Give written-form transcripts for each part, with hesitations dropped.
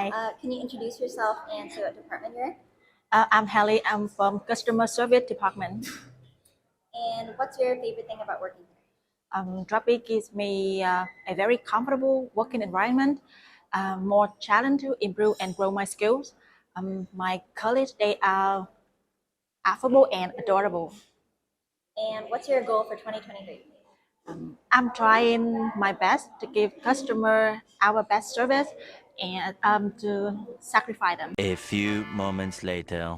Hi, Can you introduce yourself and say what department you're in? I'm Hallie. I'm from Customer Service Department. And what's your favorite thing about working here? Droppii gives me a very comfortable working environment, more challenge to improve and grow my skills. My colleagues, they are affable and adorable. And what's your goal for 2023? I'm trying my best to give customer our best service and to sacrifice them. A few moments later.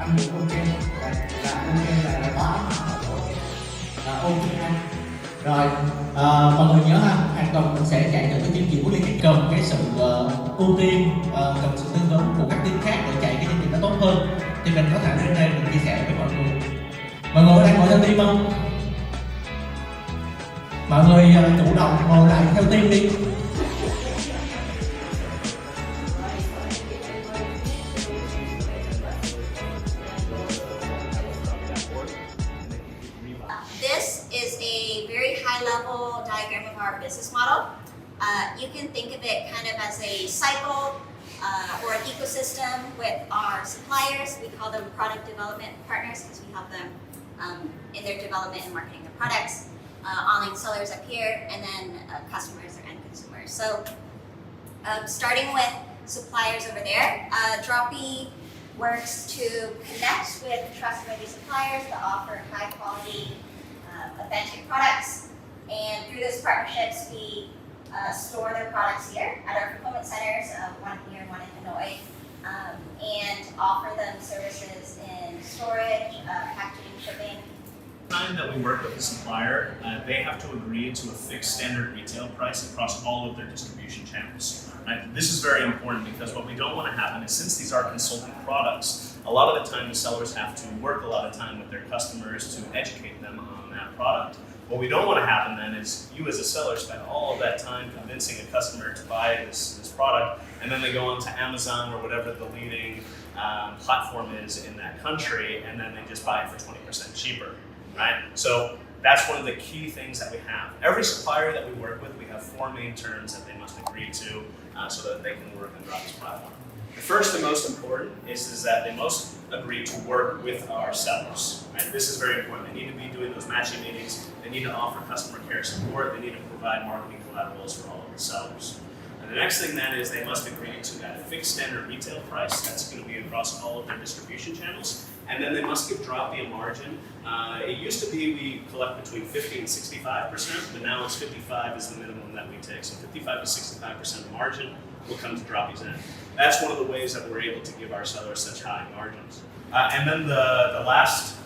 Anh Vũ con trên là con trên là có ôn tiếng Anh rồi mọi người nhớ ha, hàng tuần mình sẽ chạy được cái chương trình của liên kết, cần cái sự ưu tiên, cần sự tư vấn của các team khác để chạy cái chương trình nó tốt hơn, thì mình có thể lên đây mình chia sẻ với mọi người. Mọi người đang ngồi theo team không? Mọi người chủ động ngồi lại theo team đi. This is a very high-level diagram of our business model. You can think of it kind of as a cycle or an ecosystem with our suppliers. We call them product development partners because we help them in their development and marketing of products. Online sellers up here, and then customers or end consumers. So starting with suppliers over there, Droppii works to connect with trustworthy suppliers that offer high quality, authentic products. And through those partnerships, we store their products here at our fulfillment centers, one here and one in Hanoi, and offer them services in storage, packaging, shipping. Time that we work with the supplier, they have to agree to a fixed standard retail price across all of their distribution channels. Right? This is very important because what we don't want to happen is, since these are consulting products, a lot of the time the sellers have to work a lot of time with their customers to educate them on that product. What we don't want to happen then is you as a seller spend all of that time convincing a customer to buy this product, and then they go on to Amazon or whatever the leading platform is in that country, and then they just buy it for 20% cheaper. Right? So that's one of the key things that we have. Every supplier that we work with, we have 4 main terms that they must agree to so that they can work on Droppii's platform. The first and most important is that they must agree to work with our sellers. Right? This is very important. They need to be doing those matching meetings. They need to offer customer care support. They need to provide marketing collaterals for all of the sellers. And the next thing then is they must agree to that fixed standard retail price. That's going to be across all of their distribution channels. And then they must give Droppii a margin. It used to be we collect between 50 and 65%, but now it's 55 is the minimum that we take. So 55 to 65% margin will come to Droppii's end. That's one of the ways that we're able to give our sellers such high margins. And then the last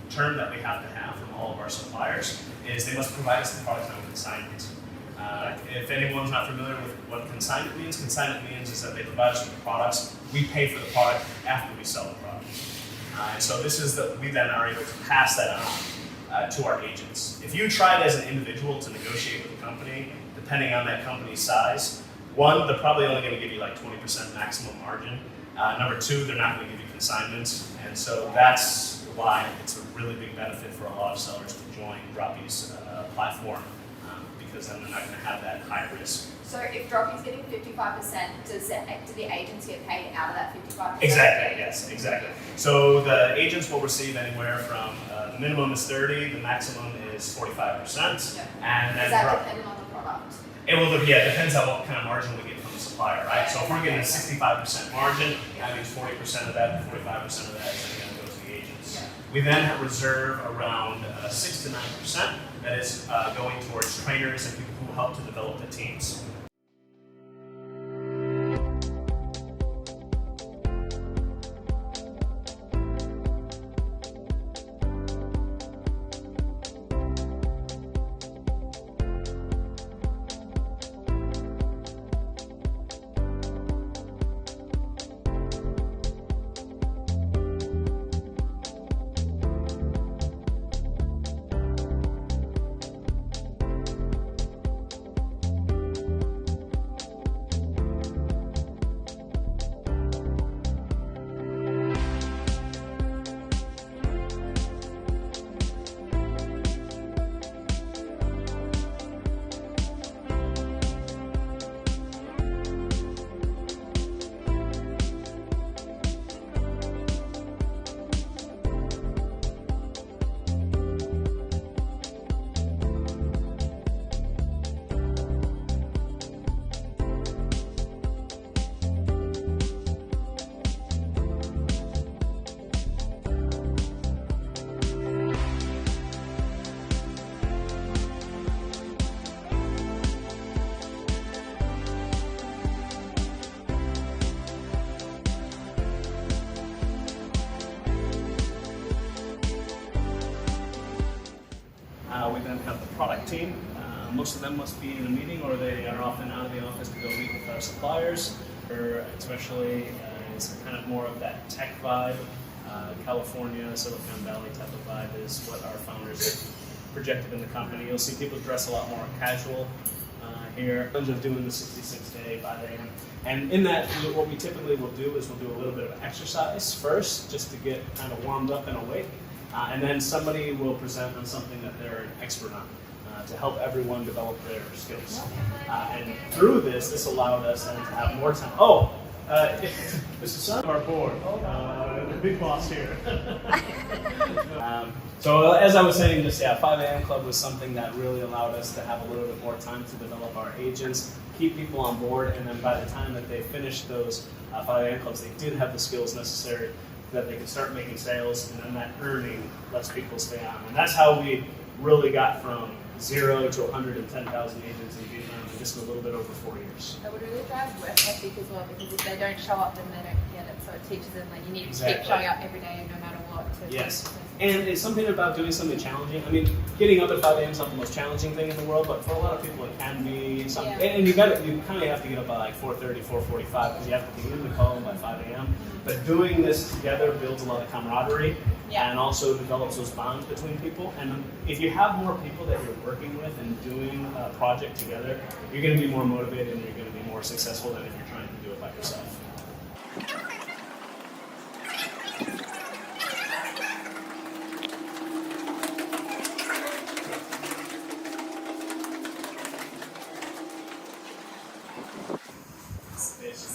term that we have to have from all of our suppliers is they must provide us the product on consignment. If anyone's not familiar with what consignment means is that they provide us with the products, we pay for the product after we sell the product. And so this is that we then are able to pass that on to our agents. If you tried as an individual to negotiate with a company, depending on that company's size, one, they're probably only going to give you like 20% maximum margin. Number two, they're not going to give you consignments. And so that's why it's a really big benefit for a lot of sellers to join Droppii's platform, because then they're not going to have that high risk. So if Droppie's getting 55%, do the agents get paid out of that 55%? Exactly, yes, exactly. So the agents will receive anywhere from, the minimum is 30, the maximum is 45%. Yeah. And then Is that dependent on the product? it will, yeah, it depends on what kind of margin we get from the supplier, right? So if we're getting a 65% margin, that means 40% of that, 45% of that is then going to go to the agents. Yeah. We then reserve around 6 to 9% that is going towards trainers and people who help to develop the teams. We then have the product team. Most of them must be in a meeting or they are often out of the office to go meet with our suppliers, or especially it's kind of more of that tech vibe. California, Silicon Valley type of vibe is what our founders have projected in the company. You'll see people dress a lot more casual here. In terms of doing the 66-day, 5 a.m. And in that, what we typically will do is we'll do a little bit of exercise first, just to get kind of warmed up and awake. And then somebody will present on something that they're an expert on to help everyone develop their skills. And through this allowed us then to have more time. Oh, Mr. Sun, our board, the big boss here. So as I was saying, just 5 a.m. Club was something that really allowed us to have a little bit more time to develop our agents, keep people on board, and then by the time that they finished those 5 a.m. clubs, they did have the skills necessary that they could start making sales, and then that earning lets people stay on. And that's how we really got from 0 to 110,000 agents in Vietnam in just a little bit over 4 years. That would really drive work ethic as well, because if they don't show up, then they don't get it. So it teaches them that you need to keep showing up every day, no matter what. Yes. And it's something about doing something challenging. I mean, getting up at 5 a.m. is not the most challenging thing in the world, but for a lot of people it can be something. Yeah. And you kind of have to get up by like 4:30, 4:45 because you have to be in the call by 5 a.m. But doing this together builds a lot of camaraderie and also develops those bonds between people. And if you have more people that you're working with and doing a project together, you're going to be more motivated and you're going to be more successful than if you're trying to do it by yourself.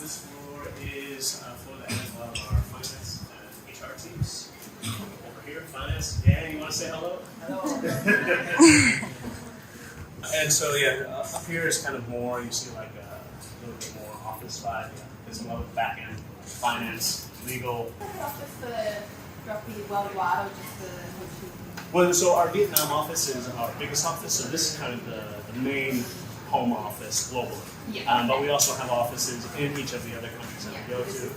This floor is a floor that has a lot of our finance and HR teams. Over here, finance. Yeah, you want to say hello? Hello. And so, up here is kind of more, you see like a little bit more office vibe. There's a lot of back end, finance, legal. Office for Droppii worldwide or just the Well, so our Vietnam office is our biggest office, so this is kind of the main home office globally. Yeah. But we also have offices in each of the other countries that we go to.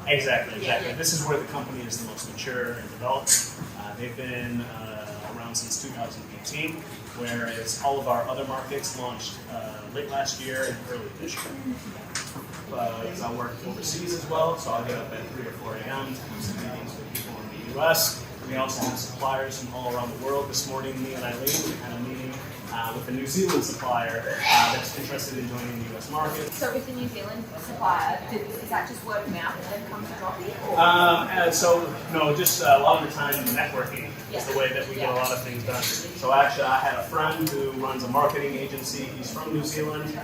Exactly. Yeah. This is where the company is the most mature and developed. They've been around since 2018, whereas all of our other markets launched late last year and early this year. Because I work overseas as well, so I get up at 3 or 4 a.m. to have some meetings with people in the U.S. We also have suppliers from all around the world. This morning, me and Eileen, we had a meeting with a New Zealand supplier that's interested in joining the U.S. market. So with the New Zealand supplier, is that just word of mouth and then comes to Droppii? And so, no, just a lot of the time networking is the way that we get a lot of things done. So actually, I had a friend who runs a marketing agency. He's from New Zealand.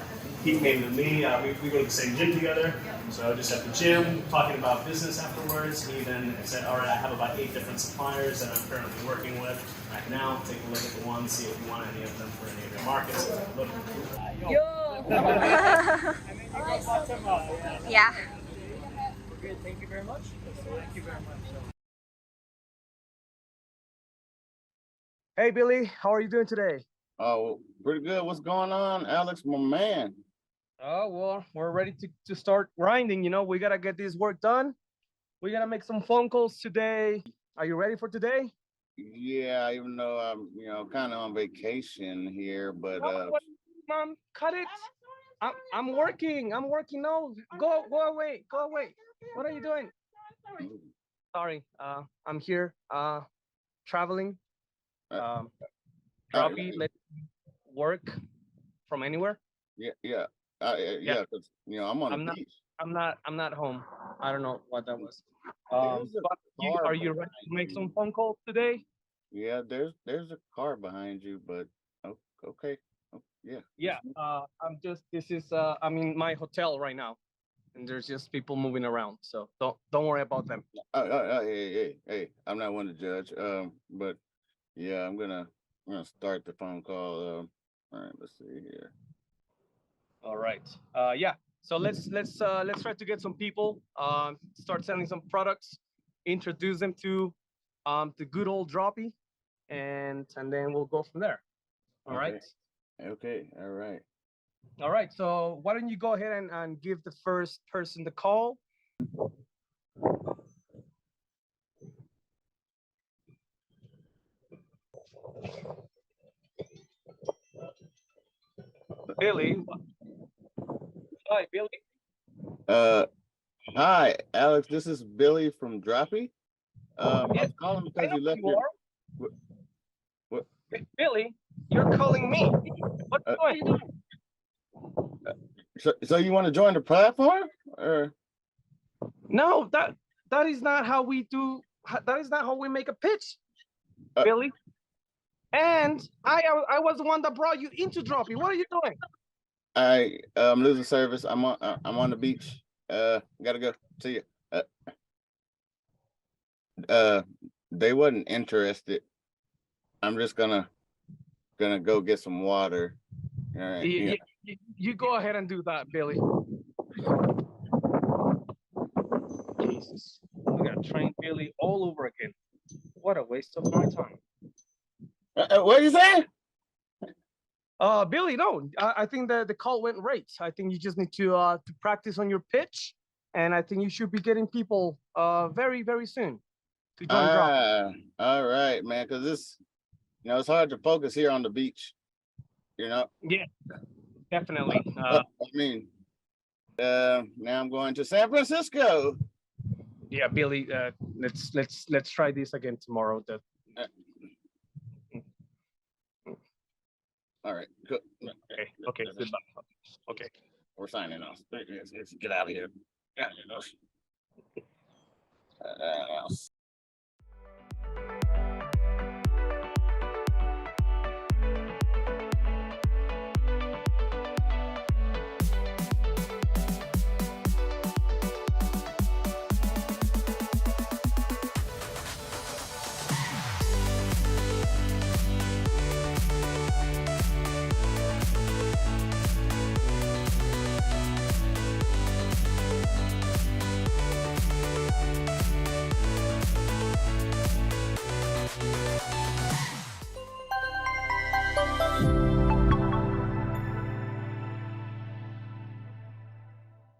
He came to me. We go to the same gym together. So just at the gym, talking about business afterwards. He then said, all right, I have about 8 different suppliers that I'm currently working with right now. Take a look at the ones, see if you want any of them for any of your markets. Look. Yeah. Good, thank you very much. Thank you very much. Hey Billy, how are you doing today? Oh, pretty good. What's going on, Alex, my man? Oh, well, we're ready to start grinding. You know, we gotta get this work done. We gotta make some phone calls today. Are you ready for today? Yeah, even though I'm, kind of on vacation here, but What, Mom, cut it. I'm working. I'm working. No, go away. Go away. What are you doing? Sorry. I'm here. Traveling. uh, Droppii, let work from anywhere. yeah, yeah, Yeah. yeah, because I'm on I'm the not. beach. I'm not home. I don't know what that was. There's a But car are you ready to behind make you. some phone calls today? Yeah, there's a car behind you, but okay, yeah. Yeah. This is I'm in my hotel right now, and there's just people moving around. So don't worry about them. Hey, I'm not one to judge. But yeah, I'm gonna start the phone call. All right, let's see here. All right. Yeah. So let's try to get some people. Start selling some products, introduce them to the good old Droppii, and then we'll go from there. All Okay. right. Okay, all right. All right. So why don't you go ahead and give the first person the call? Billy. Hi, Billy. Uh, Hi, Alex. This is Billy from Droppii. I Yeah, was calling I because know you who left you your. are. What? What? Billy, you're calling me. What Uh, are you doing? so you want to join the platform, or? No, that is not how we do. That is not how we make a pitch, Uh, Billy. And I was the one that brought you into Droppii. What are you doing? I'm losing service. I'm on the beach. Gotta go. See you. Uh, they wasn't interested. I'm just gonna go get some water. All right. Yeah. You go ahead and do that, Billy. Jesus, we gotta train Billy all over again. What a waste of my time. What are you saying? Billy, no, I think the call went right. I think you just need to practice on your pitch, and I think you should be getting people very very soon to join Droppii. All right, man. Because it's hard to focus here on the beach. Yeah, definitely. I mean, now I'm going to San Francisco. Yeah, Billy. Let's try this again tomorrow. All right, good. Okay, goodbye. Okay. We're signing off. Let's get out of here. Yeah,